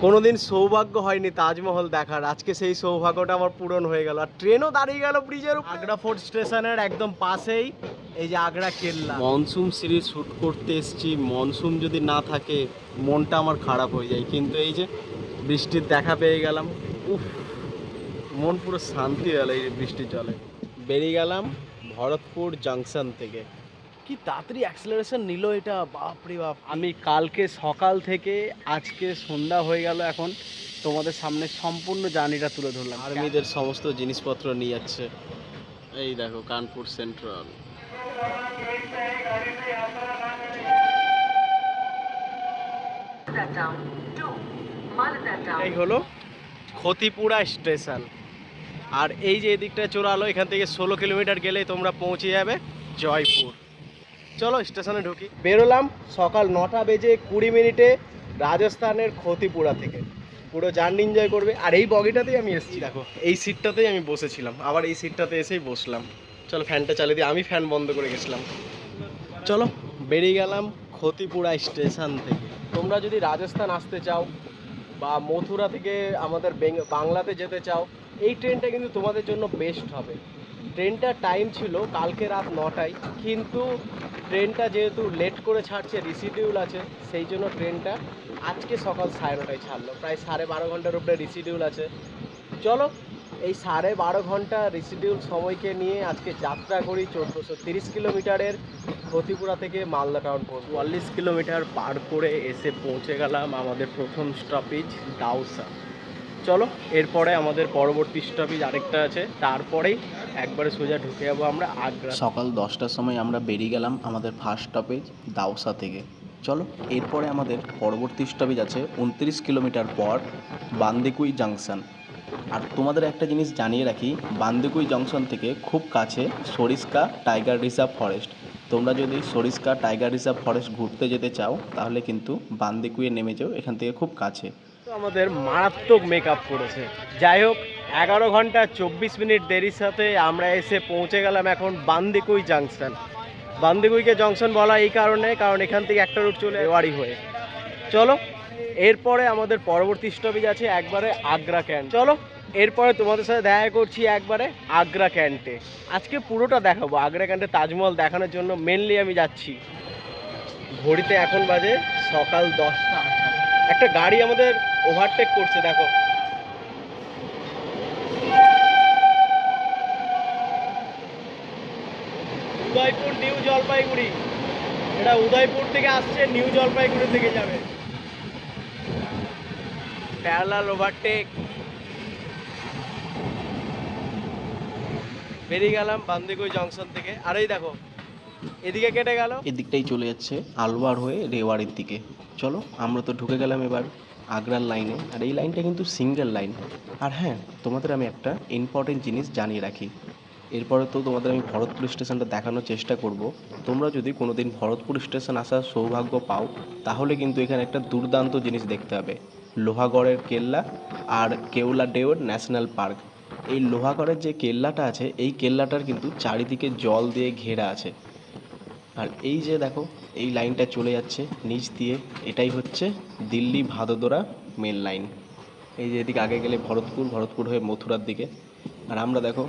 কোনোদিন সৌভাগ্য হয়নি তাজমহল দেখার, আজকে সেই সৌভাগ্যটা আমার পূরণ হয়ে গেল। আর ট্রেনও দাঁড়িয়ে গেল ব্রিজের উপর। আগ্রা ফোর্ট স্টেশনের একদম পাশেই এই যে আগ্রা কেল্লা। মনসুন সিরিজ শ্যুট করতে এসেছি, মনসুন যদি না থাকে মনটা আমার খারাপ হয়ে যায়, কিন্তু এই যে বৃষ্টির দেখা পেয়ে গেলাম, উফ, মন পুরো শান্তি হয়ে গেল এই বৃষ্টির জলে। বেরিয়ে গেলাম ভরতপুর জাংশন থেকে। কি তাড়াতাড়ি অ্যাক্সেলারেশন নিল এটা, বাপরে বাপ। আমি কালকে সকাল থেকে আজকে সন্ধ্যা হয়ে গেল, এখন তোমাদের সামনে সম্পূর্ণ জার্নিটা তুলে ধরলাম। আর্মিদের সমস্ত জিনিসপত্র নিয়ে যাচ্ছে। এই দেখো কানপুর সেন্ট্রাল। এই হলো খতিপুরা স্টেশন। আর এই যে এদিকটা চোরালো, এখান থেকে 16 কিলোমিটার গেলেই তোমরা পৌঁছে যাবে জয়পুর। চলো স্টেশনে ঢুকি। বেরোলাম সকাল 9টা বেজে 20 মিনিটে রাজস্থানের খতিপুরা থেকে। পুরো জার্নি এনজয় করবে। আর এই বগিটাতেই আমি এসেছি, দেখো এই সিটটাতেই আমি বসেছিলাম, আবার এই সিটটাতে এসেই বসলাম। চলো ফ্যানটা চালিয়ে দিই, আমি ফ্যান বন্ধ করে গেছিলাম। চলো বেরিয়ে গেলাম খতিপুরা স্টেশন থেকে। তোমরা যদি রাজস্থান আসতে চাও বা মথুরা থেকে আমাদের বাংলাতে যেতে চাও, এই ট্রেনটা কিন্তু তোমাদের জন্য বেস্ট হবে। ট্রেনটার টাইম ছিল কালকে রাত 9টায়, কিন্তু ট্রেনটা যেহেতু লেট করে ছাড়ছে, রিসিডিউল আছে, সেই জন্য ট্রেনটা আজকে সকাল 9:30টায় ছাড়লো। প্রায় 12.5 ঘন্টার উপরে রিসিডিউল আছে। চলো এই 12.5 ঘন্টা রিসিডিউল সময়কে নিয়ে আজকে যাত্রা করি 1430 কিলোমিটারের খতিপুরা থেকে মালদা টাউন পৌঁছ। 44 কিলোমিটার পার করে এসে পৌঁছে গেলাম আমাদের প্রথম স্টপেজ দাউসা। চলো এরপরে আমাদের পরবর্তী স্টপেজ আরেকটা আছে, তারপরেই একবারে সোজা ঢুকে যাবো আমরা আগ্রা। সকাল 10টার সময় আমরা বেরিয়ে গেলাম আমাদের ফার্স্ট স্টপেজ দাউসা থেকে। চলো এরপরে আমাদের পরবর্তী স্টপেজ আছে 29 কিলোমিটার পর বান্দিকুই জাংশন। আর তোমাদের একটা জিনিস জানিয়ে রাখি, বান্দিকুই জংশন থেকে খুব কাছে সরিস্কা টাইগার রিজার্ভ ফরেস্ট। তোমরা যদি সরিস্কা টাইগার রিজার্ভ ফরেস্ট ঘুরতে যেতে চাও তাহলে কিন্তু বান্দিকুইয়ে নেমে যাও, এখান থেকে খুব কাছে। তো আমাদের মারাত্মক মেকআপ করেছে। যাই হোক, 11 ঘন্টা 24 মিনিট দেরির সাথে আমরা এসে পৌঁছে গেলাম এখন বান্দিকুই জাংশন। বান্দিকুইকে জংশন বলা এই কারণে, কারণ এখান থেকে একটা রুট চলে রেওয়াড়ি হয়ে। চলো এরপরে আমাদের পরবর্তী স্টপেজ আছে একবারে আগ্রা ক্যান্ট। চলো এরপরে তোমাদের সাথে দেখা করছি একবারে আগ্রা ক্যান্টে। আজকে পুরোটা দেখাবো আগ্রা ক্যান্টে তাজমহল দেখানোর জন্য মেনলি আমি যাচ্ছি। ঘড়িতে এখন বাজে সকাল 10টা। একটা গাড়ি আমাদের ওভারটেক করছে, দেখো। উদয়পুর নিউ জলপাইগুড়ি, এটা উদয়পুর থেকে আসছে, নিউ জলপাইগুড়ি থেকে যাবে। Parallel overtake. বেরিয়ে গেলাম বান্দিকুই জংশন থেকে। আর এই দেখো এদিকে কেটে গেল, এদিকটাই চলে যাচ্ছে আলওয়ার হয়ে রেওয়াড়ির দিকে। চলো আমরা তো ঢুকে গেলাম এবার আগ্রার লাইনে। আর এই লাইনটা কিন্তু সিঙ্গেল লাইন। আর হ্যাঁ, তোমাদের আমি একটা ইম্পর্টেন্ট জিনিস জানিয়ে রাখি, এরপরে তো তোমাদের আমি ভরতপুর স্টেশনটা দেখানোর চেষ্টা করব। তোমরা যদি কোনো দিন ভরতপুর স্টেশন আসার সৌভাগ্য পাও তাহলে কিন্তু এখানে একটা দুর্দান্ত জিনিস দেখতে হবে, লোহাগড়ের কেল্লা আর কেওলা ডেওর ন্যাশনাল পার্ক। এই লোহাগড়ের যে কেল্লাটা আছে, এই কেল্লাটার কিন্তু চারিদিকে জল দিয়ে ঘেরা আছে। আর এই যে দেখো এই লাইনটা চলে যাচ্ছে নিচ দিয়ে, এটাই হচ্ছে দিল্লি ভাদোদরা মেন লাইন। এই যে এদিকে আগে গেলে ভরতপুর, ভরতপুর হয়ে মথুরার দিকে। আর আমরা দেখো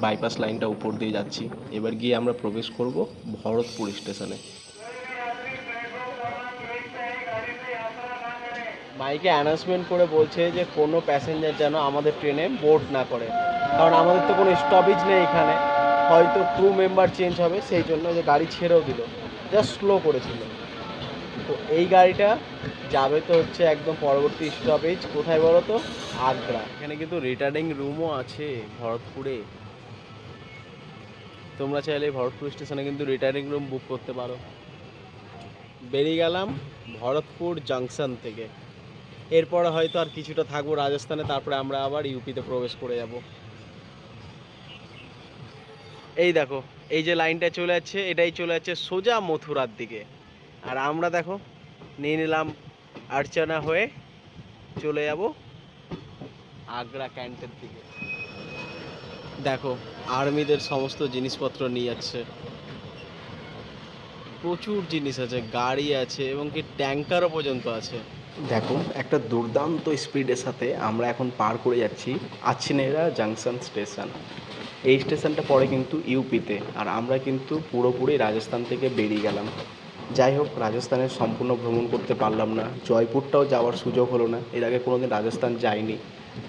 বাইপাস লাইনটা উপর দিয়ে যাচ্ছি। এবার গিয়ে আমরা প্রবেশ করব ভরতপুর স্টেশনে। মাইকে অ্যানাউন্সমেন্ট করে বলছে যে কোনো প্যাসেঞ্জার যেন আমাদের ট্রেনে বোর্ড না করে, কারণ আমাদের তো কোনো স্টপেজ নেই এখানে, হয়তো ক্রু মেম্বার চেঞ্জ হবে, সেই জন্য যে গাড়ি ছেড়েও দিল, জাস্ট স্লো করেছিল। তো এই গাড়িটা যাবে তো হচ্ছে একদম পরবর্তী স্টপেজ কোথায় বলো তো, আগ্রা। এখানে কিন্তু রিটার্নিং রুমও আছে ভরতপুরে। তোমরা চাইলে ভরতপুর স্টেশনে কিন্তু রিটার্নিং রুম বুক করতে পারো। বেরিয়ে গেলাম ভরতপুর জাংশন থেকে। এরপরে হয়তো আর কিছুটা থাকবো রাজস্থানে, তারপরে আমরা আবার ইউপিতে প্রবেশ করে যাব। এই দেখো এই যে লাইনটা চলে যাচ্ছে, এটাই চলে যাচ্ছে সোজা মথুরার দিকে। আর আমরা দেখো নিয়ে নিলাম আর্চনা হয়ে চলে যাব আগ্রা ক্যান্টের দিকে। দেখো আর্মিদের সমস্ত জিনিসপত্র নিয়ে যাচ্ছে, প্রচুর জিনিস আছে, গাড়ি আছে এবং কি ট্যাঙ্কারও পর্যন্ত আছে। দেখো একটা দুর্দান্ত স্পিডের সাথে আমরা এখন পার করে যাচ্ছি আছিনেরা জাংশন স্টেশন। এই স্টেশনটা পড়ে কিন্তু ইউপিতে, আর আমরা কিন্তু পুরোপুরি রাজস্থান থেকে বেরিয়ে গেলাম। যাই হোক, রাজস্থানের সম্পূর্ণ ভ্রমণ করতে পারলাম না, জয়পুরটাও যাওয়ার সুযোগ হলো না, এর আগে কোনোদিন রাজস্থান যাইনি।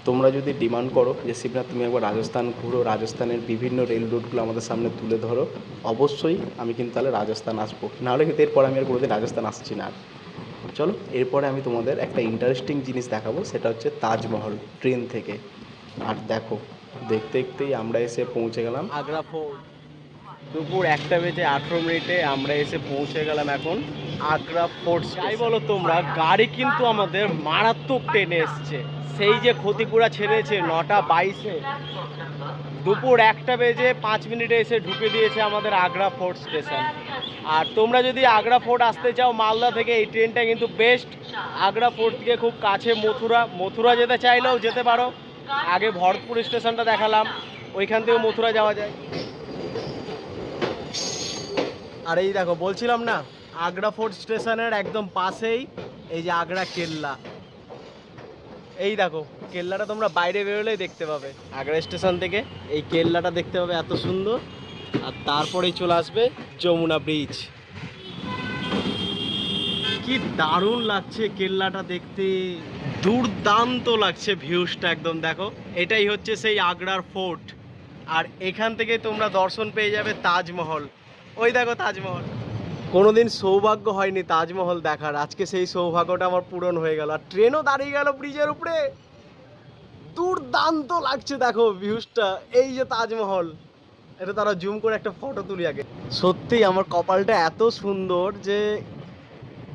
তোমরা যদি ডিমান্ড করো যে শিবনাথ তুমি একবার রাজস্থান ঘুরো, রাজস্থানের বিভিন্ন রেল রুটগুলো আমাদের সামনে তুলে ধরো, অবশ্যই আমি কিন্তু তাহলে রাজস্থান আসবো, নাহলে কিন্তু এরপর আমি আর কোনোদিন রাজস্থান আসছি না আর। চলো, এরপরে আমি তোমাদের একটা ইন্টারেস্টিং জিনিস দেখাবো, সেটা হচ্ছে তাজমহল ট্রেন থেকে। আর দেখো, দেখতে দেখতেই আমরা এসে পৌঁছে গেলাম আগ্রা ফোর্ট। দুপুর 1:18 আমরা এসে পৌঁছে গেলাম এখন আগ্রা ফোর্ট। যাই বলো তোমরা, গাড়ি কিন্তু আমাদের মারাত্মক টেনে এসছে। সেই যে ক্ষতিপুরা ছেড়েছে 9:22, দুপুর 1:05 এসে ঢুকে দিয়েছে আমাদের আগ্রা ফোর্ট স্টেশন। আর তোমরা যদি আগ্রা ফোর্ট আসতে চাও মালদা থেকে, এই ট্রেনটা কিন্তু বেস্ট। আগ্রা ফোর্ট থেকে খুব কাছে মথুরা যেতে চাইলেও যেতে পারো। আগে ভরতপুর স্টেশনটা দেখালাম, ওইখান থেকে মথুরা যাওয়া যায়। আর এই দেখো, বলছিলাম না, আগ্রা ফোর্ট স্টেশনের একদম পাশেই এই যে আগ্রা কেল্লা। এই দেখো, কেল্লাটা তোমরা বাইরে বেরোলেই দেখতে পাবে। আগ্রা স্টেশন থেকে এই কেল্লাটা দেখতে পাবে, এত সুন্দর। আর তারপরেই চলে আসবে যমুনা ব্রিজ। কি দারুণ লাগছে কেল্লাটা দেখতে, দুর্দান্ত লাগছে ভিউজটা একদম। দেখো, এটাই হচ্ছে সেই আগ্রার ফোর্ট। আর এখান থেকে তোমরা দর্শন পেয়ে যাবে তাজমহল। ওই দেখো তাজমহল। কোনোদিন সৌভাগ্য হয়নি তাজমহল দেখার, আজকে সেই সৌভাগ্যটা আমার পূরণ হয়ে গেল। আর ট্রেনও দাঁড়িয়ে গেল ব্রিজের উপরে, দুর্দান্ত লাগছে। দেখো ভিউজটা, এই যে তাজমহল। এটা তারা জুম করে একটা ফটো তুলি আগে। সত্যি আমার কপালটা এত সুন্দর যে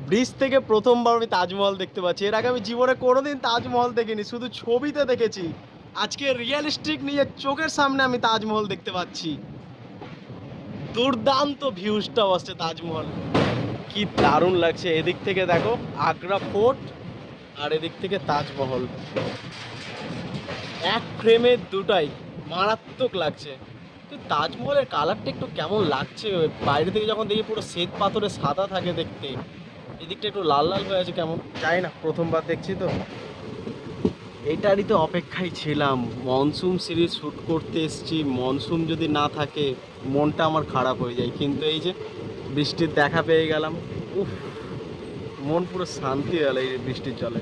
ব্রিজ থেকে প্রথমবার আমি তাজমহল দেখতে পাচ্ছি। এর আগে আমি জীবনে কোনোদিন তাজমহল দেখিনি, শুধু ছবিতে দেখেছি। আজকে রিয়েলিস্টিক নিজের চোখের সামনে আমি তাজমহল দেখতে পাচ্ছি। দুর্দান্ত ভিউজটাও আসছে তাজমহল। কি দারুণ লাগছে। এদিক থেকে দেখো আগ্রা ফোর্ট, আর এদিক থেকে তাজমহল, এক ফ্রেমে দুটাই মারাত্মক লাগছে। তো তাজমহলের কালারটা একটু কেমন লাগছে, বাইরে থেকে যখন দেখি পুরো শ্বেত পাথরে সাদা থাকে দেখতে, এদিকটা একটু লাল লাল হয়ে আছে কেমন, জানি না, প্রথমবার দেখছি তো। এইটারই তো অপেক্ষায় ছিলাম, মনসুন সিরিজ শ্যুট করতে এসেছি, মনসুন যদি না থাকে মনটা আমার খারাপ হয়ে যায়। কিন্তু এই যে বৃষ্টির দেখা পেয়ে গেলাম, উফ, মন পুরো শান্তি হয়ে গেল এই বৃষ্টির জলে।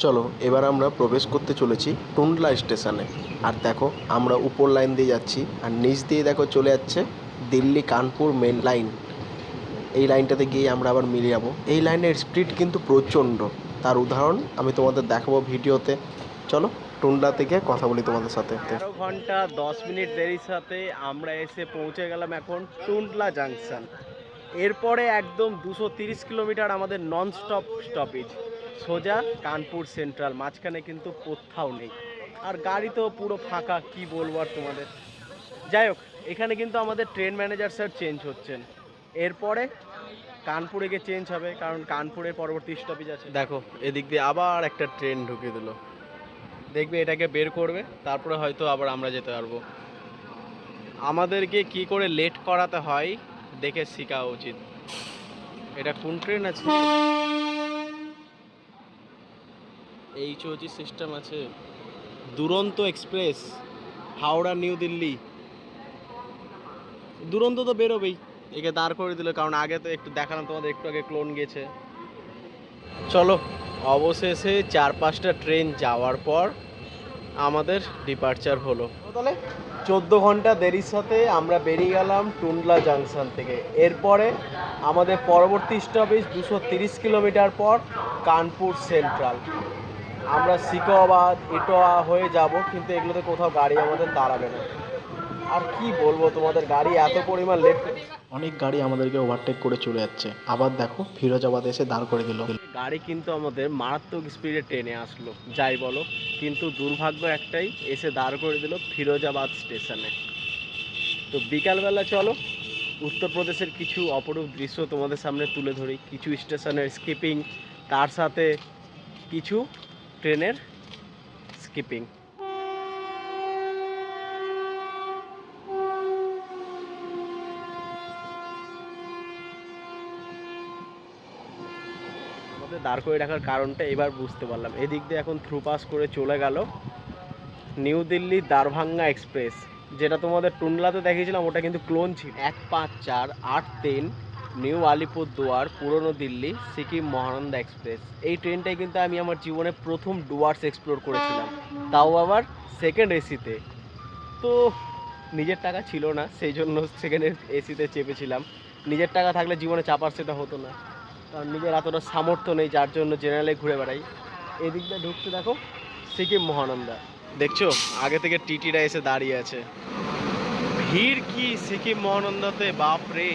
চলো, এবার আমরা প্রবেশ করতে চলেছি টুন্ডলা স্টেশনে। আর দেখো, আমরা উপর লাইন দিয়ে যাচ্ছি, আর নিচ দিয়ে দেখো চলে যাচ্ছে দিল্লি কানপুর মেন লাইন। এই লাইনটাতে গিয়ে আমরা আবার মিলে যাবো। এই লাইনের স্পিড কিন্তু প্রচণ্ড, তার উদাহরণ আমি তোমাদের দেখাবো ভিডিওতে। চলো, টুন্ডলা থেকে কথা বলি তোমাদের সাথে। 13 ঘন্টা 10 মিনিট দেরির সাথে আমরা এসে পৌঁছে গেলাম এখন টুন্ডলা জাংশন। এরপরে একদম 230 কিলোমিটার আমাদের নন স্টপেজ, সোজা কানপুর সেন্ট্রাল, মাঝখানে কিন্তু কোথাও নেই। আর গাড়ি তো পুরো ফাঁকা, কি বলবো আর তোমাদের। যাই হোক, এখানে কিন্তু আমাদের ট্রেন ম্যানেজার স্যার চেঞ্জ হচ্ছেন। এরপরে কানপুরে গিয়ে চেঞ্জ হবে, কারণ কানপুরের পরবর্তী স্টপেজ আছে। দেখো, এদিক দিয়ে আবার একটা ট্রেন ঢুকে দিল। দেখবে এটাকে বের করবে, তারপরে হয়তো আবার আমরা যেতে পারবো। আমাদেরকে কি করে লেট করাতে হয় দেখে শেখা উচিত। এটা কোন ট্রেন আছে? এইচওজি সিস্টেম আছে, দুরন্ত এক্সপ্রেস, হাওড়া নিউ দিল্লি। দুরন্ত তো বেরোবেই, একে দাঁড় করে দিল, কারণ আগে তো একটু দেখালাম তোমাদের, একটু আগে ক্লোন গেছে। চলো, অবশেষে 4-5টা ট্রেন যাওয়ার পর আমাদের ডিপারচার হলো। তাহলে 14 ঘন্টা দেরির সাথে আমরা বেরিয়ে গেলাম টুন্ডলা জাংশন থেকে। এরপরে আমাদের পরবর্তী স্টপেজ 230 কিলোমিটার পর কানপুর সেন্ট্রাল। আমরা সিকোয়াবাদ ইটোয়া হয়ে যাব, কিন্তু এগুলোতে কোথাও গাড়ি আমাদের দাঁড়াবে না। আর কি বলবো তোমাদের, গাড়ি এত পরিমাণ লেট, অনেক গাড়ি আমাদেরকে ওভারটেক করে চলে যাচ্ছে। আবার দেখো ফিরোজাবাদ এসে দাঁড় করে দিল। গাড়ি কিন্তু আমাদের মারাত্মক স্পিডে টেনে আসলো, যাই বলো। কিন্তু দুর্ভাগ্য একটাই, এসে দাঁড় করে দিল ফিরোজাবাদ স্টেশনে। তো বিকালবেলা চলো উত্তরপ্রদেশের কিছু অপরূপ দৃশ্য তোমাদের সামনে তুলে ধরি, কিছু স্টেশনের স্কিপিং, তার সাথে কিছু ট্রেনের স্কিপিং। আমাদের দাঁড় করে রাখার কারণটা এবার বুঝতে পারলাম। এদিক দিয়ে এখন থ্রু পাস করে চলে গেল নিউ দিল্লি দারভাঙ্গা এক্সপ্রেস, যেটা তোমাদের টুনলাতে দেখিয়েছিলাম ওটা কিন্তু ক্লোন ছিল। 15483 নিউ আলিপুরদুয়ার পুরনো দিল্লি সিকিম মহানন্দা এক্সপ্রেস। এই ট্রেনটাই কিন্তু আমি আমার জীবনে প্রথম ডুয়ার্স এক্সপ্লোর করেছিলাম, তাও আবার সেকেন্ড এসিতে। তো নিজের টাকা ছিল না, সেই জন্য সেকেন্ড এসিতে চেপেছিলাম। নিজের টাকা থাকলে জীবনে চাপার সেটা হতো না, কারণ নিজের এতটা সামর্থ্য নেই, যার জন্য জেনারেলে ঘুরে বেড়াই। এদিকটা ঢুকতে দেখো সিকিম মহানন্দা, দেখছো আগে থেকে টিটিরা এসে দাঁড়িয়ে আছে। ভিড় কি সিকিম মহানন্দাতে, বাপ রে।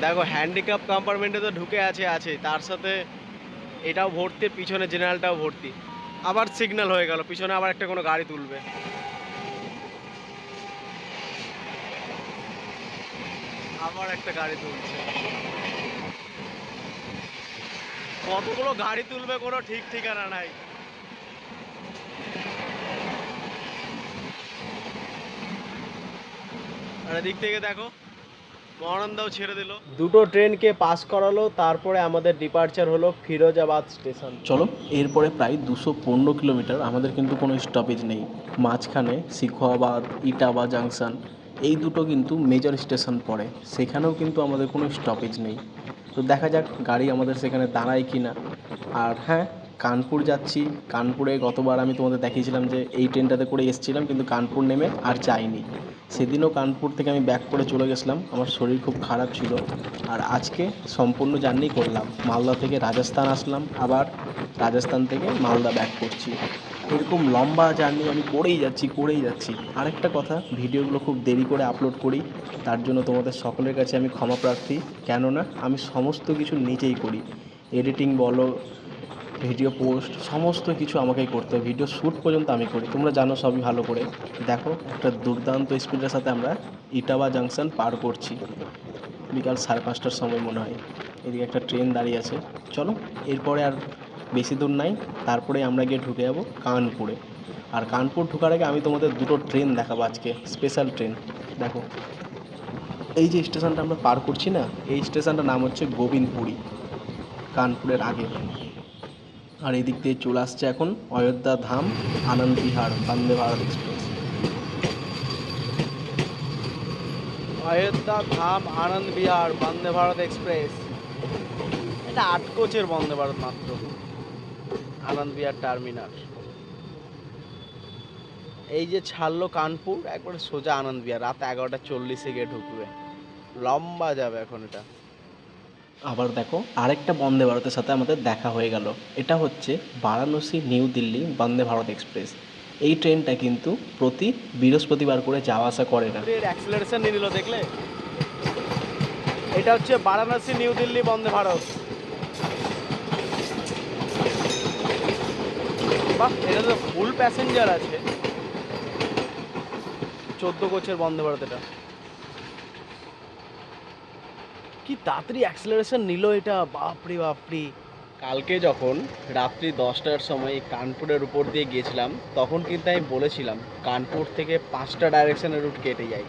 দেখো হ্যান্ডিক্যাপ কম্পার্টমেন্টে তো ঢুকে আছে, তার সাথে এটাও ভর্তি, পিছনে জেনারেলটাও ভর্তি। আবার সিগন্যাল হয়ে গেল, পিছনে আবার একটা কোনো গাড়ি তুলবে। আবার একটা গাড়ি তুলছে। কতগুলো গাড়ি তুলবে কোনো ঠিক ঠিকানা নাই। আর এদিক থেকে দেখো মহানন্দাও ছেড়ে দিল। দুটো ট্রেনকে পাস করালো, তারপরে আমাদের ডিপার্চার হলো ফিরোজাবাদ স্টেশন। চলো, এরপরে প্রায় 215 কিলোমিটার, আমাদের কিন্তু কোনো স্টপেজ নেই। মাঝখানে সিখোয়াবাদ, ইটাবা জাংশন, এই দুটো কিন্তু মেজর স্টেশন পড়ে, সেখানেও কিন্তু আমাদের কোনো স্টপেজ নেই। তো দেখা যাক গাড়ি আমাদের সেখানে দাঁড়ায় কি না। আর হ্যাঁ, কানপুর যাচ্ছি। কানপুরে গতবার আমি তোমাদের দেখিয়েছিলাম যে এই ট্রেনটাতে করে এসেছিলাম, কিন্তু কানপুর নেমে আর যাইনি। সেদিনও কানপুর থেকে আমি ব্যাক করে চলে গেছিলাম, আমার শরীর খুব খারাপ ছিল। আর আজকে সম্পূর্ণ জার্নি করলাম, মালদা থেকে রাজস্থান আসলাম, আবার রাজস্থান থেকে মালদা ব্যাক করছি। এরকম লম্বা জার্নি আমি করেই যাচ্ছি। আরেকটা কথা, ভিডিওগুলো খুব দেরি করে আপলোড করি, তার জন্য তোমাদের সকলের কাছে আমি ক্ষমা প্রার্থী। কেননা আমি সমস্ত কিছু নিজেই করি, এডিটিং বলো, ভিডিও পোস্ট, সমস্ত কিছু আমাকেই করতে হয়। ভিডিও শ্যুট পর্যন্ত আমি করি, তোমরা জানো সবই ভালো করে। দেখো একটা দুর্দান্ত স্পিডের সাথে আমরা ইটাবা জাংশন পার করছি, বিকাল 5:30টার সময় মনে হয়। এদিকে একটা ট্রেন দাঁড়িয়ে আছে। চলো, এরপরে আর বেশি দূর নাই, তারপরে আমরা গিয়ে ঢুকে যাবো কানপুরে। আর কানপুর ঢোকার আগে আমি তোমাদের দুটো ট্রেন দেখাবো আজকে, স্পেশাল ট্রেন। দেখো এই যে স্টেশনটা আমরা পার করছি না, এই স্টেশনটার নাম হচ্ছে গোবিন্দপুরি, কানপুরের আগে। আর এই দিক দিয়ে চলে আসছে এখন অযোধ্যা ধাম আনন্দ বিহার বন্দে ভারত এক্সপ্রেস। অযোধ্যা ধাম আনন্দ বিহার বন্দে ভারত এক্সপ্রেস। এটা 8 কোচের বন্দে ভারত মাত্র, আনন্দ বিহার টার্মিনাল। এই যে ছাড়লো কানপুর, একবারে সোজা আনন্দ বিহার। রাত 11:40 গিয়ে ঢুকবে, লম্বা যাবে এখন এটা। আবার দেখো আরেকটা বন্দে ভারতের সাথে আমাদের দেখা হয়ে গেল, এটা হচ্ছে বারাণসী নিউ দিল্লি বন্দে ভারত এক্সপ্রেস। এই ট্রেনটা কিন্তু প্রতি বৃহস্পতিবার করে যাওয়া আসা করে না। এর অ্যাক্সেলারেশন নিয়ে নিল দেখলে। এটা হচ্ছে বারাণসী নিউ দিল্লি বন্দে ভারত। বাহ, এটা তো ফুল প্যাসেঞ্জার আছে। 14 কোচের বন্দে ভারত এটা। কি তাড়াতাড়ি অ্যাক্সেলারেশন নিল এটা, বাপরে বাপরে। কালকে যখন রাত্রি 10টার সময় কানপুরের উপর দিয়ে গিয়েছিলাম, তখন কিন্তু আমি বলেছিলাম কানপুর থেকে 5টা ডাইরেকশনের রুট কেটে যায়।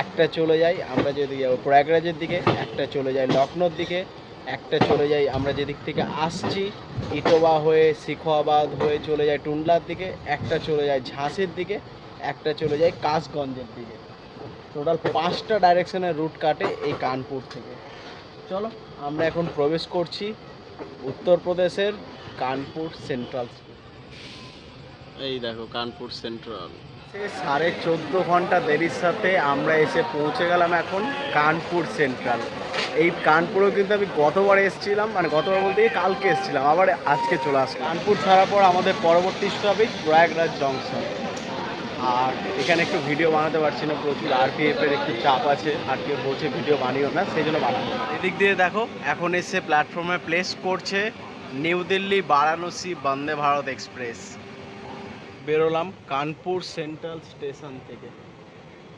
একটা চলে যাই আমরা যেদিকে যাবো প্রয়াগরাজের দিকে, একটা চলে যায় লখনৌর দিকে, একটা চলে যাই আমরা যেদিক থেকে আসছি ইটোবা হয়ে সিখোয়াবাদ হয়ে চলে যায় টুন্ডলার দিকে, একটা চলে যায় ঝাঁসির দিকে, একটা চলে যায় কাসগঞ্জের দিকে। টোটাল 5টা ডাইরেকশনের রুট কাটে এই কানপুর থেকে। চলো আমরা এখন প্রবেশ করছি উত্তরপ্রদেশের কানপুর সেন্ট্রাল। এই দেখো কানপুর সেন্ট্রাল। 14.5 ঘন্টা দেরির সাথে আমরা এসে পৌঁছে গেলাম এখন কানপুর সেন্ট্রাল। এই কানপুরেও কিন্তু আমি গতবার এসেছিলাম, মানে গতবার বলতে কালকে এসেছিলাম, আবার আজকে চলে আসলাম। কানপুর ছাড়ার পর আমাদের পরবর্তী স্টপেজ প্রয়াগরাজ জংশন। আর এখানে একটু ভিডিও বানাতে পারছি না, প্রচুর আরপিএফের একটু চাপ আছে, আরপিএফ বলছে ভিডিও বানিও না, সেই জন্য বানাবো। এদিক দিয়ে দেখো এখন এসে প্ল্যাটফর্মে প্লেস করছে নিউ দিল্লি বারাণসী বন্দে ভারত এক্সপ্রেস। বেরোলাম কানপুর সেন্ট্রাল স্টেশন থেকে,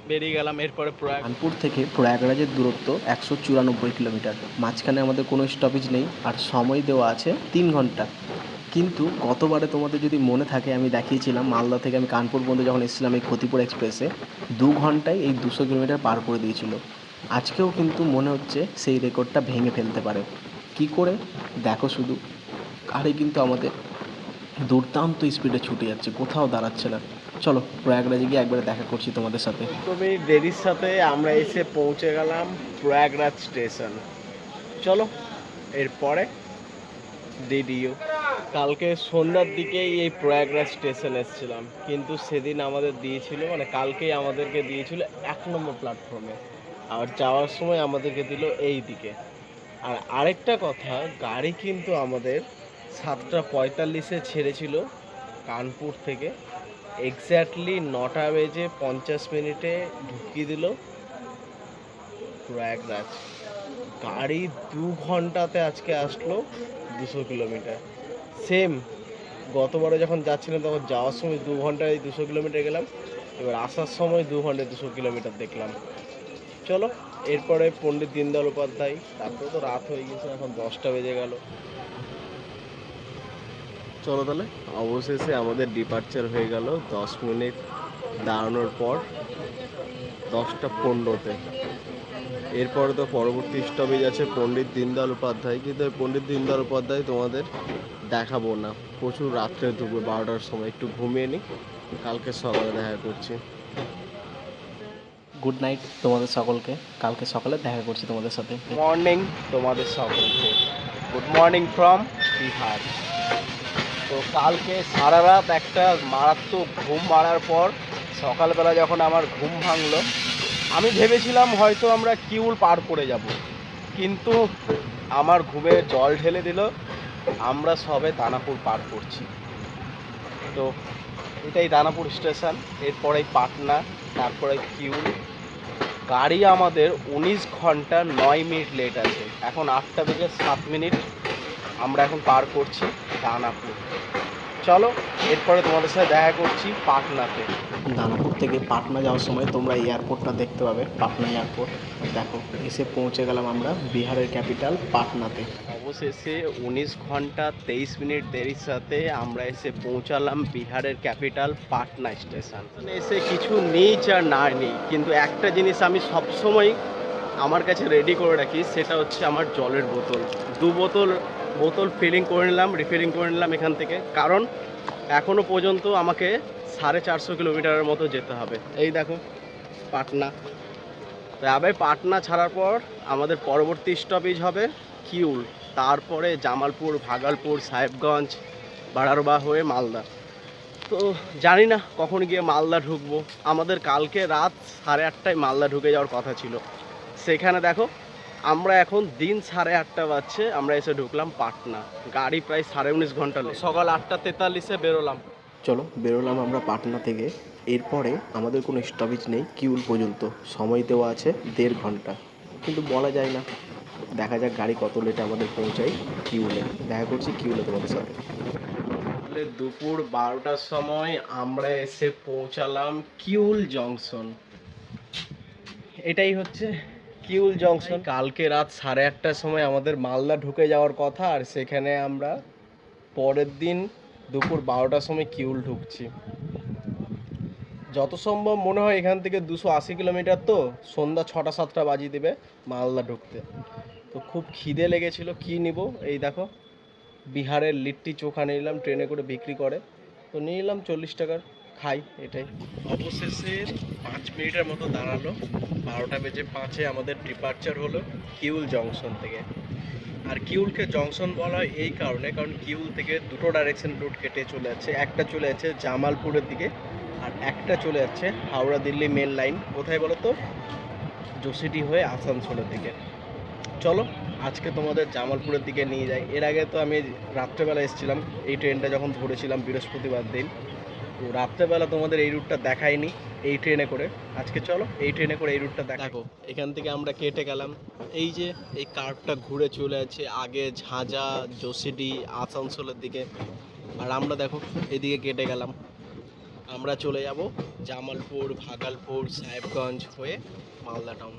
বেরিয়ে গেলাম। এরপরে কানপুর থেকে প্রয়াগরাজের দূরত্ব 194 কিলোমিটার, মাঝখানে আমাদের কোনো স্টপেজ নেই, আর সময় দেওয়া আছে 3 ঘন্টা। কিন্তু গতবারে তোমাদের যদি মনে থাকে আমি দেখিয়েছিলাম মালদা থেকে আমি কানপুর পর্যন্ত যখন এসেছিলাম এই ক্ষতিপুর এক্সপ্রেসে, 2 ঘন্টায় এই 200 কিলোমিটার পার করে দিয়েছিল। আজকেও কিন্তু মনে হচ্ছে সেই রেকর্ডটা ভেঙে ফেলতে পারে। কি করে? দেখো শুধু, গাড়ি কিন্তু আমাদের দুর্দান্ত স্পিডে ছুটে যাচ্ছে, কোথাও দাঁড়াচ্ছে না। চলো প্রয়াগরাজে গিয়ে একবারে দেখা করছি তোমাদের সাথে। তবে দেরির সাথে আমরা এসে পৌঁছে গেলাম প্রয়াগরাজ স্টেশন। চলো এরপরে ডিডিও। কালকে সন্ধ্যার দিকেই এই প্রয়াগরাজ স্টেশন এসেছিলাম, কিন্তু সেদিন আমাদের দিয়েছিল, মানে কালকেই আমাদেরকে দিয়েছিল 1 নম্বর প্ল্যাটফর্মে, আর যাওয়ার সময় আমাদেরকে দিল এই দিকে। আর আরেকটা কথা, গাড়ি কিন্তু আমাদের 7:45-এ ছেড়েছিল কানপুর থেকে, এক্স্যাক্টলি 9:50 ঢুকিয়ে দিল প্রয়াগরাজ। গাড়ি 2 ঘন্টাতে আজকে আসলো 200 কিলোমিটার। সেম গতবারে যখন যাচ্ছিলাম তখন যাওয়ার সময় 2 ঘন্টায় 200 কিলোমিটার গেলাম, এবার আসার সময় 2 ঘন্টায় 200 কিলোমিটার দেখলাম। চলো এরপরে পণ্ডিত দীনদয়াল উপাধ্যায়, তারপরে তো রাত হয়ে গেছে, এখন 10টা বেজে গেল। চলো তাহলে অবশেষে আমাদের ডিপার্চার হয়ে গেল 10 মিনিট দাঁড়ানোর পর, 10টা 15-তে। এরপরে তো পরবর্তী স্টপেজ আছে পণ্ডিত দীনদয়াল উপাধ্যায়, কিন্তু এই পণ্ডিত দীনদয়াল উপাধ্যায় তোমাদের দেখাবো না, প্রচুর রাত্রে ঢুকবে 12টার সময়, একটু ঘুমিয়ে নিই, কালকে সকালে দেখা করছি। গুড নাইট তোমাদের সকলকে, কালকে সকালে দেখা করছি তোমাদের সাথে। মর্নিং তোমাদের সকলকে, গুড মর্নিং ফ্রম বিহার। তো কালকে সারা রাত একটা মারাত্মক ঘুম মারার পর সকালবেলা যখন আমার ঘুম ভাঙলো, আমি ভেবেছিলাম হয়তো আমরা কিউল পার করে যাব, কিন্তু আমার ঘুমে জল ঢেলে দিল, আমরা সবে দানাপুর পার করছি। তো এটাই দানাপুর স্টেশন, এরপরেই পাটনা, তারপরে কিউল। গাড়ি আমাদের 19 ঘন্টা 9 মিনিট লেট আছে, এখন 8টা বেজে 7 মিনিট, আমরা এখন পার করছি দানাপুর। চলো এরপরে তোমাদের সাথে দেখা করছি পাটনাতে। দানাপুর থেকে পাটনা যাওয়ার সময় তোমরা এয়ারপোর্টটা দেখতে পাবে, পাটনা এয়ারপোর্ট। দেখো এসে পৌঁছে গেলাম আমরা বিহারের ক্যাপিটাল পাটনাতে। অবশেষে 19 ঘন্টা 23 মিনিট দেরির সাথে আমরা এসে পৌঁছালাম বিহারের ক্যাপিটাল পাটনা স্টেশন। এসে কিছু নেই আর না নেই, কিন্তু একটা জিনিস আমি সবসময় আমার কাছে রেডি করে রাখি, সেটা হচ্ছে আমার জলের বোতল। 2 বোতল ফিলিং করে নিলাম, রিফিলিং করে নিলাম এখান থেকে, কারণ এখনও পর্যন্ত আমাকে 450 কিলোমিটারের মতো যেতে হবে। এই দেখো পাটনা। তবে পাটনা ছাড়ার পর আমাদের পরবর্তী স্টপেজ হবে কিউল, তারপরে জামালপুর, ভাগলপুর, সাহেবগঞ্জ, বাড়ারবা হয়ে মালদা। তো জানি না কখন গিয়ে মালদা ঢুকবো। আমাদের কালকে রাত 8:30টায় মালদা ঢুকে যাওয়ার কথা ছিল, সেখানে দেখো আমরা এখন দিন 8:30 বাজছে, আমরা এসে ঢুকলাম পাটনা। গাড়ি প্রায় 19.5 ঘন্টা, সকাল 8:43-এ বেরোলাম। চলো বেরোলাম আমরা পাটনা থেকে। এরপরে আমাদের কোনো স্টপেজ নেই কিউল পর্যন্ত, সময় দেওয়া আছে 1.5 ঘন্টা, কিন্তু বলা যায় না, দেখা যাক গাড়ি কত লেটে আমাদের পৌঁছায় কিউলে। দেখা করছি কিউলে তোমাদের সাথে। দুপুর 12টার সময় আমরা এসে পৌঁছালাম কিউল জংশন। এটাই হচ্ছে কিউল জংশন। কালকে রাত 8:30টার সময় আমাদের মালদা ঢুকে যাওয়ার কথা, আর সেখানে আমরা পরের দিন দুপুর 12টার সময় কিউল ঢুকছি। যত সম্ভব মনে হয় এখান থেকে 280 কিলোমিটার, তো সন্ধ্যা 6টা 7টা বাজিয়ে দেবে মালদা ঢুকতে। তো খুব খিদে লেগেছিল, কি নিব, এই দেখো বিহারের লিট্টি চোখা নিলাম, ট্রেনে করে বিক্রি করে, তো নিয়ে নিলাম 40 টাকার, খাই এটাই। অবশেষে 5 মিনিটের মতো দাঁড়ালো, 12টা বেজে 5-এ আমাদের ডিপার্চার হলো কিউল জংশন থেকে। আর কিউলকে জংশন বলা হয় এই কারণে, কারণ কিউল থেকে দুটো ডাইরেকশন রুট কেটে চলে যাচ্ছে, একটা চলে যাচ্ছে জামালপুরের দিকে, আর একটা চলে যাচ্ছে হাওড়া দিল্লি মেন লাইন। কোথায় বলো তো? জোসিডি হয়ে আসানসোলের দিকে। চলো আজকে তোমাদের জামালপুরের দিকে নিয়ে যাই। এর আগে তো আমি রাত্রেবেলা এসেছিলাম, এই ট্রেনটা যখন ধরেছিলাম বৃহস্পতিবার দিন, তো রাত্রেবেলা তোমাদের এই রুটটা দেখাইনি এই ট্রেনে করে। আজকে চলো এই ট্রেনে করে এই রুটটা দেখো। এখান থেকে আমরা কেটে গেলাম, এই যে এই কার্ভটা ঘুরে চলে আছে আগে ঝাঁঝা, জোসিডি, আসানসোলের দিকে, আর আমরা দেখো এদিকে কেটে গেলাম, আমরা চলে যাব জামালপুর, ভাগলপুর, সাহেবগঞ্জ হয়ে মালদা টাউন।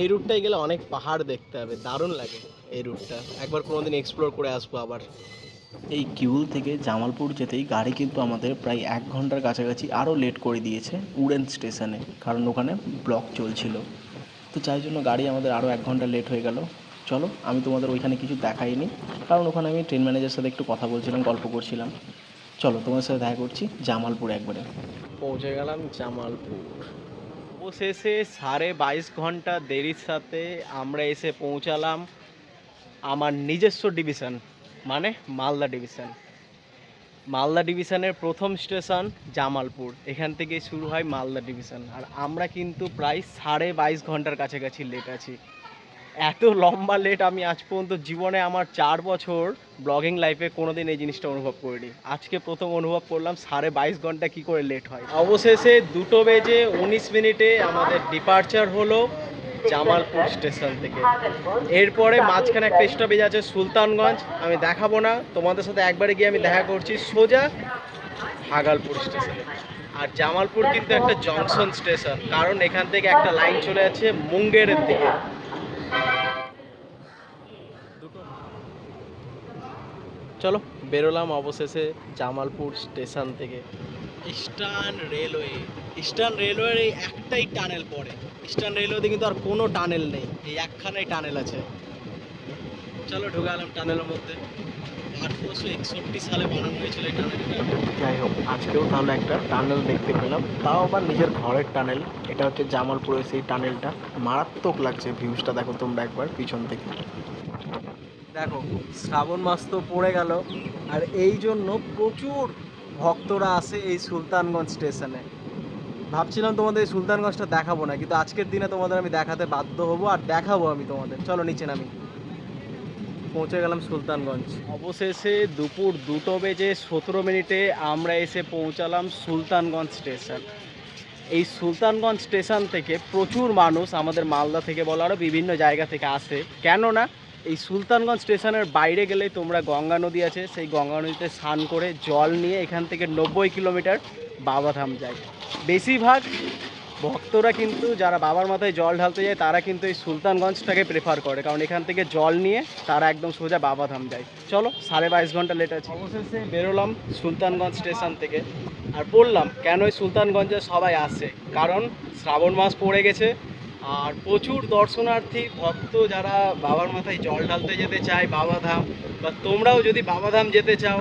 এই রুটটায় গেলে অনেক পাহাড় দেখতে হবে, দারুণ লাগে এই রুটটা, একবার কোনোদিন এক্সপ্লোর করে আসবো আবার। এই কিউল থেকে জামালপুর যেতেই গাড়ি কিন্তু আমাদের প্রায় 1 ঘন্টার কাছাকাছি আরও লেট করে দিয়েছে উড়েন স্টেশনে, কারণ ওখানে ব্লক চলছিল। তো যাই জন্য গাড়ি আমাদের আরও 1 ঘন্টা লেট হয়ে গেল। চলো, আমি তোমাদের ওইখানে কিছু দেখাইনি, কারণ ওখানে আমি ট্রেন ম্যানেজারের সাথে একটু কথা বলছিলাম, গল্প করছিলাম। চলো তোমাদের সাথে দেখা করছি জামালপুর একবারে। পৌঁছে গেলাম জামালপুর। অবশেষে 22.5 ঘন্টা দেরির সাথে আমরা এসে পৌঁছালাম আমার নিজস্ব ডিভিশন, মানে মালদা ডিভিশন। মালদা ডিভিশনের প্রথম স্টেশন জামালপুর, এখান থেকে শুরু হয় মালদা ডিভিশন। আর আমরা কিন্তু প্রায় 22.5 ঘন্টার কাছাকাছি লেট আছি। এত লম্বা লেট আমি আজ পর্যন্ত জীবনে আমার 4 বছর ব্লগিং লাইফে কোনোদিন এই জিনিসটা অনুভব করিনি। আজকে প্রথম অনুভব করলাম 22.5 ঘন্টা কী করে লেট হয়। অবশেষে 2:19 আমাদের ডিপার্চার হলো জামালপুর স্টেশন থেকে। এরপরে মাঝখানে একটা স্টপেজ আছে সুলতানগঞ্জ, আমি দেখাবো না তোমাদের সাথে, একবারে গিয়ে আমি দেখা করছি সোজা ভাগলপুর স্টেশনে। আর জামালপুর কিন্তু একটা জংশন স্টেশন, কারণ এখান থেকে একটা লাইন চলে যাচ্ছে মুঙ্গেরের দিকে। চলো বেরোলাম অবশেষে জামালপুর স্টেশন থেকে। ইস্টার্ন রেলওয়ের এই একটাই টানেল পড়ে। ইস্টার্ন রেলওয়েতে কিন্তু আর কোনো টানেল নেই, এই একখানাই টানেল আছে। চলো ঢুকালাম টানেলের মধ্যে। 1861 সালে বানানো হয়েছিল এই টানেলটা। যাই হোক, আজকেও তাহলে একটা টানেল দেখতে পেলাম, তাও আবার নিজের ঘরের টানেল। এটা হচ্ছে জামালপুরের সেই টানেলটা। মারাত্মক লাগছে ভিউজটা, দেখো তোমরা একবার পিছন থেকে। দেখো শ্রাবণ মাস তো পড়ে গেল, আর এই জন্য প্রচুর ভক্তরা আসে এই সুলতানগঞ্জ স্টেশনে। ভাবছিলাম তোমাদের এই সুলতানগঞ্জটা দেখাবো না, কিন্তু আজকের দিনে তোমাদের আমি দেখাতে বাধ্য হব, আর দেখাবো আমি তোমাদের। চলো নিচে নামি। পৌঁছে গেলাম সুলতানগঞ্জ। অবশেষে দুপুর 2:17 আমরা এসে পৌঁছালাম সুলতানগঞ্জ স্টেশন। এই সুলতানগঞ্জ স্টেশন থেকে প্রচুর মানুষ আমাদের মালদা থেকে বলো আরও বিভিন্ন জায়গা থেকে আসে। কেননা এই সুলতানগঞ্জ স্টেশনের বাইরে গেলেই তোমরা গঙ্গা নদী আছে, সেই গঙ্গা নদীতে স্নান করে জল নিয়ে এখান থেকে 90 কিলোমিটার বাবাধাম যায়। বেশিরভাগ ভক্তরা কিন্তু যারা বাবার মাথায় জল ঢালতে যায় তারা কিন্তু এই সুলতানগঞ্জটাকে প্রেফার করে, কারণ এখান থেকে জল নিয়ে তারা একদম সোজা বাবাধাম যায়। চলো 22.5 ঘন্টা লেট আছে। অবশেষে বেরোলাম সুলতানগঞ্জ স্টেশন থেকে। আর বললাম কেন এই সুলতানগঞ্জে সবাই আসে, কারণ শ্রাবণ মাস পড়ে গেছে, আর প্রচুর দর্শনার্থী ভক্ত যারা বাবার মাথায় জল ঢালতে যেতে চায় বাবাধাম, বা তোমরাও যদি বাবাধাম যেতে চাও,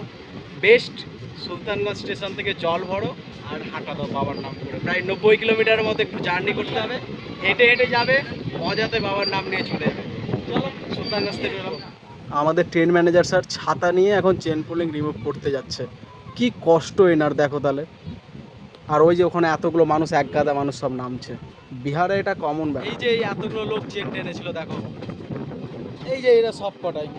বেস্ট সুলতানগঞ্জ স্টেশন থেকে জল ভরো আর হাঁটা দাও বাবার নাম করে। প্রায় 90 কিলোমিটারের মতো একটু জার্নি করতে হবে, হেঁটে হেঁটে যাবে, মজাতে বাবার নাম নিয়ে চলে যাবে। চলো সুলতানগঞ্জ থেকে বেরোবো। আমাদের ট্রেন ম্যানেজার স্যার ছাতা নিয়ে এখন চেন পুলিং রিমুভ করতে যাচ্ছে। কি কষ্ট এনার দেখো তাহলে। আর ওই যে ওখানে এতগুলো মানুষ, এক গাদা মানুষ সব নামছে। বিহারে এটা কমন ব্যাপার। এই যে এই এতগুলো লোক চেন টেনেছিল দেখো, এই যে এরা সব কটাই,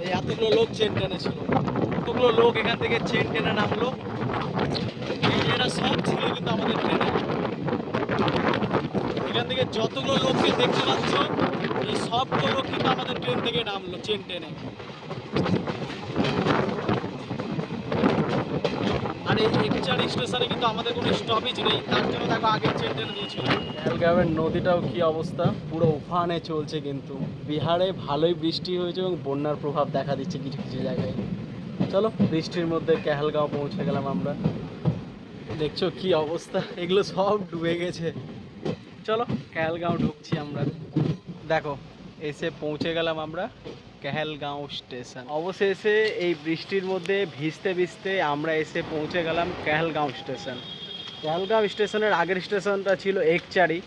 এই এতগুলো লোক চেন টেনেছিল, এতগুলো লোক এখান থেকে চেন টেনে নামলো। এই যে এরা সব ছিল কিন্তু আমাদের ট্রেনে। এখান থেকে যতগুলো লোককে দেখতে পাচ্ছ, এই সবগুলো লোক কিন্তু আমাদের ট্রেন থেকে নামলো চেন টেনে। আর এই একচার স্টেশনে কিন্তু আমাদের কোনো স্টপেজ নেই, তার জন্য দেখো আগে চেন টেনে দিয়েছিল। পহেলগাঁওয়ের নদীটাও কি অবস্থা, পুরো উফানে চলছে। কিন্তু বিহারে ভালোই বৃষ্টি হয়েছে এবং বন্যার প্রভাব দেখা দিচ্ছে কিছু কিছু জায়গায়। চলো বৃষ্টির মধ্যে পহেলগাঁও পৌঁছে গেলাম আমরা। দেখছো কি অবস্থা, এগুলো সব ডুবে গেছে। চলো পহেলগাঁও ঢুকছি আমরা। দেখো এসে পৌঁছে গেলাম আমরা পহেলগাঁও স্টেশন। অবশেষে এই বৃষ্টির মধ্যে ভিজতে ভিজতে আমরা এসে পৌঁছে গেলাম পহেলগাঁও স্টেশন। পহেলগাঁও স্টেশনের আগের স্টেশনটা ছিল একচারি।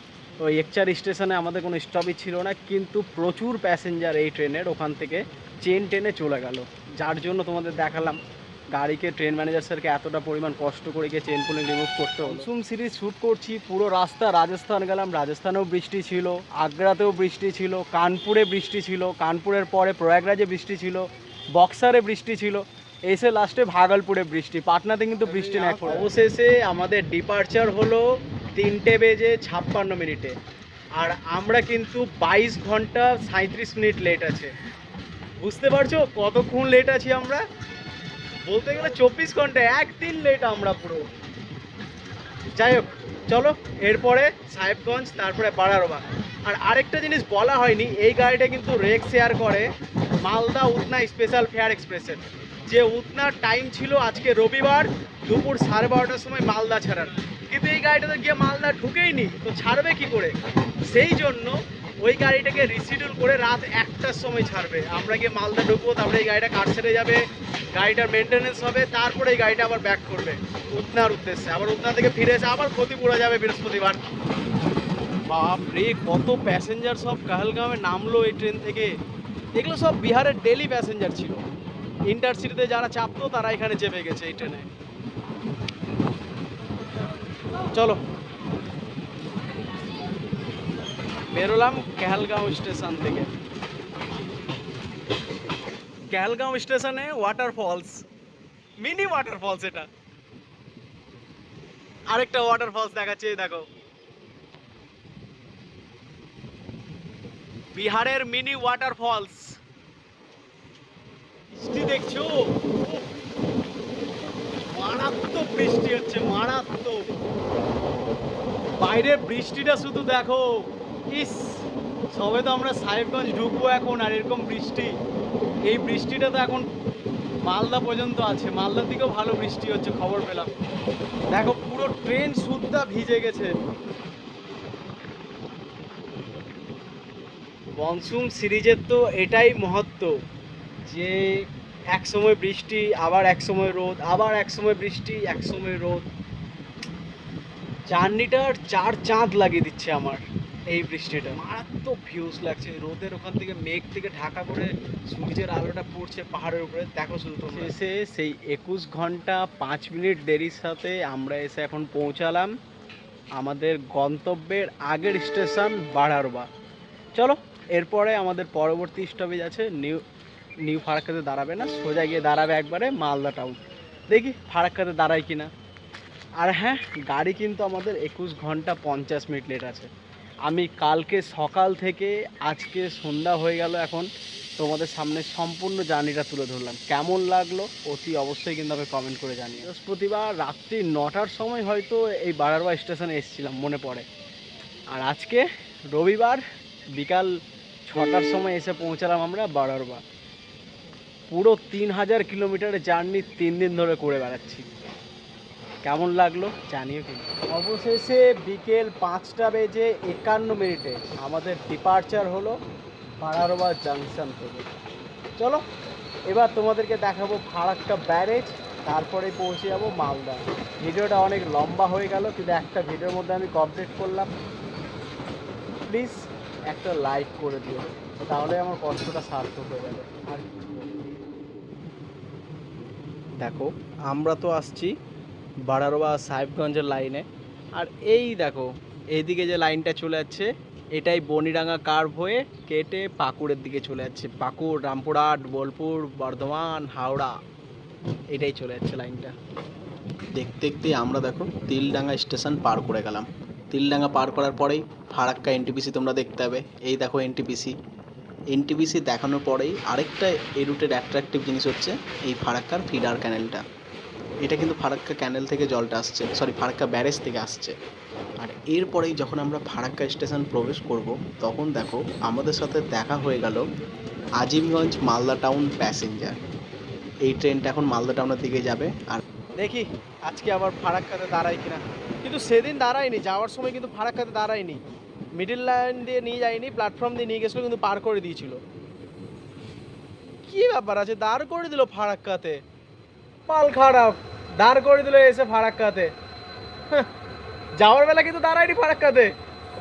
ওই একচারি স্টেশনে আমাদের কোনো স্টপেজ ছিল না, কিন্তু প্রচুর প্যাসেঞ্জার এই ট্রেনের ওখান থেকে চেন টেনে চলে গেল, যার জন্য তোমাদের দেখালাম গাড়িকে ট্রেন ম্যানেজার স্যারকে এতটা পরিমাণ কষ্ট করে গিয়ে চেন পুলিং রিমুভ করতে হলো। মনসুন সিরিজ শ্যুট করছি, পুরো রাস্তা রাজস্থান গেলাম, রাজস্থানেও বৃষ্টি ছিল, আগ্রাতেও বৃষ্টি ছিল, কানপুরে বৃষ্টি ছিল, কানপুরের পরে প্রয়াগরাজে বৃষ্টি ছিল, বক্সারে বৃষ্টি ছিল, এসে লাস্টে ভাগলপুরে বৃষ্টি। পাটনাতে কিন্তু বৃষ্টি না। অবশেষে আমাদের ডিপার্চার হলো 3:56 আর আমরা কিন্তু 22 ঘন্টা 37 মিনিট লেট আছে। বুঝতে পারছো কতক্ষণ লেট আছি আমরা? বলতে গেলে 24 ঘন্টা, একদিন লেট আমরা পুরো। যাই হোক চলো, এরপরে সাহেবগঞ্জ, তারপরে বাড়ারোবা। আর আরেকটা জিনিস বলা হয়নি, এই গাড়িটা কিন্তু রেক শেয়ার করে মালদা উধনা স্পেশাল ফেয়ার এক্সপ্রেসের। যে উতনার টাইম ছিল আজকে রবিবার দুপুর 12:30টার সময় মালদা ছাড়ার, কিন্তু এই গাড়িটাতে গিয়ে মালদা ঢুকেই নি, তো ছাড়বে কি করে? সেই জন্য ওই গাড়িটাকে রিশিডিউল করে রাত 1টার সময় ছাড়বে। আমরা গিয়ে মালদা ঢুকবো, তারপরে এই গাড়িটা কার ছেড়ে যাবে, গাড়িটার মেনটেনেন্স হবে, তারপরে এই গাড়িটা আবার ব্যাক করবে উতনার উদ্দেশ্যে। আবার উতনা থেকে ফিরে এসে আবার ক্ষতিপুরা যাবে বৃহস্পতিবার। বাপরে, কত প্যাসেঞ্জার সব কাহালগাঁওয়ে নামলো এই ট্রেন থেকে। এগুলো সব বিহারের ডেলি প্যাসেঞ্জার ছিল। ইন্টারসিটিতে যারা চাপতো তারা এখানে চেপে গেছে এই ট্রেনে। চলো বেরোলাম কাহালগাঁও স্টেশন থেকে। কাহালগাঁও স্টেশনে ওয়াটারফলস, মিনি ওয়াটারফলস, এটা আরেকটা ওয়াটারফলস দেখাচ্ছে, দেখো বিহারের মিনি ওয়াটারফলস। বৃষ্টি দেখছো, মারাত্মক বৃষ্টি হচ্ছে, মারাত্মক। বাইরের বৃষ্টিটা শুধু দেখো, ইস, সবে তো আমরা সাহেবগঞ্জ ঢুকবো এখন, আর এরকম বৃষ্টি। এই বৃষ্টিটা তো এখন মালদা পর্যন্ত আছে, মালদার দিকেও ভালো বৃষ্টি হচ্ছে খবর পেলাম। দেখো পুরো ট্রেন সুদ্ধা ভিজে গেছে। মনসুন সিরিজের তো এটাই মহত্ব, যে এক সময় বৃষ্টি, আবার এক সময় রোদ, আবার এক সময় বৃষ্টি, এক সময় রোদ। জার্নিটার 4 চাঁদ লাগিয়ে দিচ্ছে আমার এই বৃষ্টিটা। মারাত্মক ভিউজ লাগছে, রোদের ওখান থেকে মেঘ থেকে ঢাকা করে সূর্যের আলোটা পড়ছে পাহাড়ের উপরে, দেখো শুধু তোমরা। এসে সেই 21 ঘন্টা 5 মিনিট দেরির সাথে আমরা এসে এখন পৌঁছালাম আমাদের গন্তব্যের আগের স্টেশন বাড়ারবা। চলো, এরপরে আমাদের পরবর্তী স্টপেজ আছে নিউ ফারাক্কাতে দাঁড়াবে না, সোজা গিয়ে দাঁড়াবে একবারে মালদা টাউন। দেখি ফারাক্কাতে দাঁড়ায় কিনা। আর হ্যাঁ, গাড়ি কিন্তু আমাদের 21 ঘন্টা 50 মিনিট লেট আছে। আমি কালকে সকাল থেকে আজকে সন্ধ্যা হয়ে গেল এখন তোমাদের সামনে সম্পূর্ণ জার্নিটা তুলে ধরলাম। কেমন লাগলো অতি অবশ্যই কিন্তু আমি কমেন্ট করে জানি। বৃহস্পতিবার রাত্রি 9টার সময় হয়তো এই বাড়ারবা স্টেশনে এসেছিলাম মনে পড়ে, আর আজকে রবিবার বিকাল 6টার সময় এসে পৌঁছালাম আমরা বাড়ারবা। পুরো 3000 কিলোমিটারের জার্নি 3 দিন ধরে করে বেড়াচ্ছি। কেমন লাগলো জানিও কিন্তু। অবশেষে বিকেল 5:51 আমাদের ডিপার্চার হলো বাড়ারবা জাংশন থেকে। চলো এবার তোমাদেরকে দেখাবো ফারাক্কা ব্যারেজ, তারপরে পৌঁছে যাবো মালদা। ভিডিওটা অনেক লম্বা হয়ে গেল, কিন্তু একটা ভিডিওর মধ্যে আমি কমপ্লিট করলাম। প্লিজ একটা লাইক করে দিও, তাহলে আমার কষ্টটা সার্থক হয়ে যাবে। আর দেখো আমরা তো আসছি বাড়ারবা সাহেবগঞ্জের লাইনে, আর এই দেখো এইদিকে যে লাইনটা চলে যাচ্ছে এটাই বনিডাঙ্গা কার্ভ হয়ে কেটে পাকুড়ের দিকে চলে যাচ্ছে। পাকুড়, রামপুরহাট, বোলপুর, বর্ধমান, হাওড়া, এটাই চলে যাচ্ছে লাইনটা। দেখতে দেখতে আমরা দেখো তিলডাঙ্গা স্টেশন পার করে গেলাম। তিলডাঙ্গা পার করার পরেই ফারাক্কা এনটিপিসি তোমরা দেখতে পাবে। এই দেখো এনটিপিসি। এনটিপিসি দেখানোর পরেই আরেকটা এই রুটের অ্যাট্রাকটিভ জিনিস হচ্ছে এই ফারাক্কার ফিডার ক্যানেলটা। এটা কিন্তু ফারাক্কা ক্যানেল থেকে জলটা আসছে, সরি ফারাক্কা ব্যারেজ থেকে আসছে। আর এরপরেই যখন আমরা ফারাক্কা স্টেশন প্রবেশ করব, তখন দেখো আমাদের সাথে দেখা হয়ে গেল আজিমগঞ্জ মালদা টাউন প্যাসেঞ্জার। এই ট্রেনটা এখন মালদা টাউনের দিকে যাবে। আর দেখি আজকে আবার ফারাক্কাতে দাঁড়াই কিনা, কিন্তু সেদিন দাঁড়ায়নি, যাওয়ার সময় কিন্তু ফারাক্কাতে দাঁড়ায়নি, মিডিল লাইন দিয়ে নিয়ে যায়নি, প্ল্যাটফর্ম দিয়ে নিয়ে গেছিলো, কিন্তু পার করে দিয়েছিল। কি ব্যাপার আছে, দাঁড় করে দিল ফারাক্কাতে, মাল খারাপ, দাঁড় করে দিল এসে ফারাক্কাতে। যাওয়ার বেলা কিন্তু দাঁড়ায়নি ফারাক্কাতে,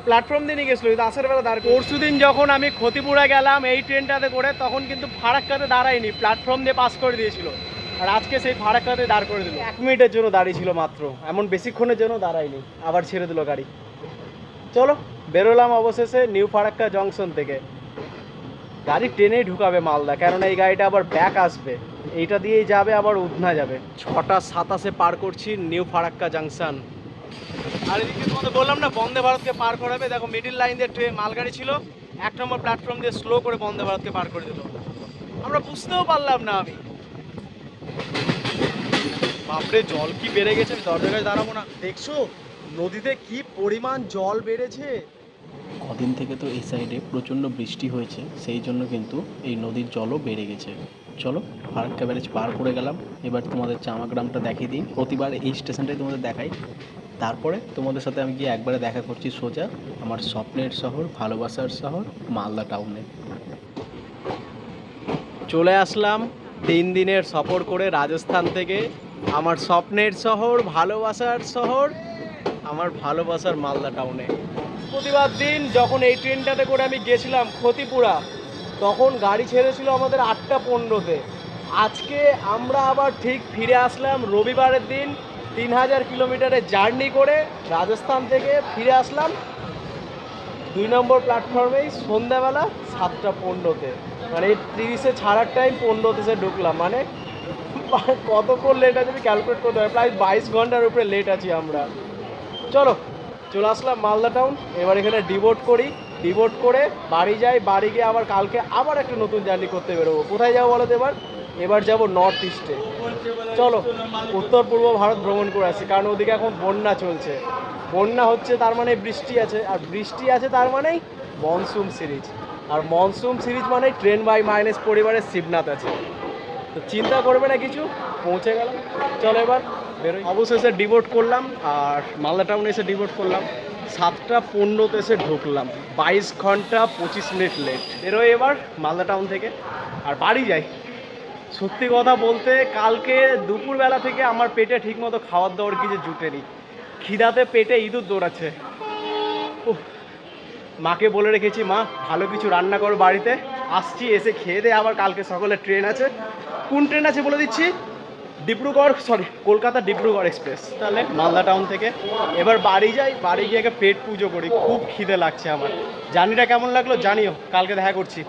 প্ল্যাটফর্ম দিয়ে নিয়ে গেছিলো, কিন্তু আসার বেলা দাঁড়। পরশু দিন যখন আমি ক্ষতিপুরা গেলাম এই ট্রেনটাতে করে, তখন কিন্তু ফারাক্কাতে দাঁড়ায়নি, প্ল্যাটফর্ম দিয়ে পাস করে দিয়েছিল। আর আজকে সেই ফারাক্কাতে দাঁড় করে দিল। 1 মিনিটের জন্য দাঁড়িয়ে ছিল মাত্র, এমন বেশিক্ষণের জন্য দাঁড়ায়নি, আবার ছেড়ে দিল গাড়ি। চলো বেরোলাম অবশেষে নিউ ফারাক্কা জংশন থেকে। গাড়ি ট্রেনেই ঢুকাবে মালদা, কেননা এই গাড়িটা আবার ব্যাক আসবে, এইটা দিয়েই যাবে, আবার উধনা যাবে। 6:27 পার করছি নিউ ফারাক্কা জাংশন। আর এদিকে তোমাদের বললাম না বন্দে ভারতকে পার করাবে, দেখো মিডিল লাইন দিয়ে ট্রেন মালগাড়ি ছিল, 1 নম্বর প্ল্যাটফর্ম দিয়ে স্লো করে বন্দে ভারতকে পার করে দিল। আমরা বুঝতেও পারলাম না। আমি বাপরে, জল কি বেড়ে গেছে, আমি দরজার কাছে দাঁড়াবো না। দেখছো নদীতে কি পরিমাণ জল বেড়েছে, কদিন থেকে তো এই সাইডে প্রচণ্ড বৃষ্টি হয়েছে, সেই জন্য কিন্তু এই নদীর জলও বেড়ে গেছে। চলো ফারাক্কা ব্যারেজ পার করে গেলাম, এবার তোমাদের চামাগ্রামটা দেখিয়ে দিই। প্রতিবার এই স্টেশনটাই তোমাদের দেখাই, তারপরে তোমাদের সাথে আমি গিয়ে একবারে দেখা করছি সোজা আমার স্বপ্নের শহর, ভালোবাসার শহর মালদা টাউনে। চলে আসলাম 3 দিনের সফর করে রাজস্থান থেকে আমার স্বপ্নের শহর, ভালোবাসার শহর, আমার ভালোবাসার মালদা টাউনে। প্রতিবার দিন যখন এই ট্রেনটাতে করে আমি গেছিলাম ক্ষতিপুরা, তখন গাড়ি ছেড়েছিল আমাদের 8:15-তে। আজকে আমরা আবার ঠিক ফিরে আসলাম রবিবারের দিন 3000 কিলোমিটারের জার্নি করে রাজস্থান থেকে ফিরে আসলাম 2 নম্বর প্ল্যাটফর্মেই সন্ধ্যাবেলা 7:15-তে। মানে 30-এ ছাড়ার টাইম 15-তে এসে ঢুকলাম। মানে কতক্ষণ লেট আছে আমি ক্যালকুলেট করতে হবে, প্রায় 22 ঘন্টার উপরে লেট আছি আমরা। চলে আসলাম মালদা টাউন। এবার এখানে ডিভোট করি, ডিভোট করে বাড়ি যাই, বাড়ি গিয়ে আবার কালকে আবার একটা নতুন জার্নি করতে বেরোবো। কোথায় যাবো বলো তো? এবার যাবো নর্থ ইস্টে। চলো উত্তর পূর্ব ভারত ভ্রমণ করে আসি, কারণ ওদিকে এখন বন্যা চলছে। বন্যা হচ্ছে তার মানে বৃষ্টি আছে, আর বৃষ্টি আছে তার মানেই মনসুন সিরিজ, আর মনসুন সিরিজ মানে ট্রেন বাই মাইলেজ পরিবারের শিবনাথ আছে। তো চিন্তা করবে না কিছু, পৌঁছে গেলাম। চলো এবার বেরোই। অবশেষে ডিভোট করলাম, আর মালদা টাউনে এসে ডিভোট করলাম। 7:15-তে এসে ঢুকলাম, 22 ঘন্টা 25 মিনিট লেট। বেরোই এবার মালদা টাউন থেকে আর বাড়ি যাই। সত্যি কথা বলতে কালকে দুপুরবেলা থেকে আমার পেটে ঠিকমতো খাওয়ার দাওয়ার কিছু জুটেনি, খিদাতে পেটে ইঁদুর দৌড়াচ্ছে। উফ, মাকে বলে রেখেছি, মা ভালো কিছু রান্না করো বাড়িতে, আসছি, এসে খেয়ে দে। আবার কালকে সকালে ট্রেন আছে। কোন ট্রেন আছে বলে দিচ্ছি, কলকাতা ডিব্রুগড় এক্সপ্রেস। তাহলে মালদা টাউন থেকে এবার বাড়ি যাই, বাড়ি গিয়ে পেট পুজো করি, খুব খিদে লাগছে আমার। জার্নিটা কেমন লাগলো জানিও, কালকে দেখা করছি।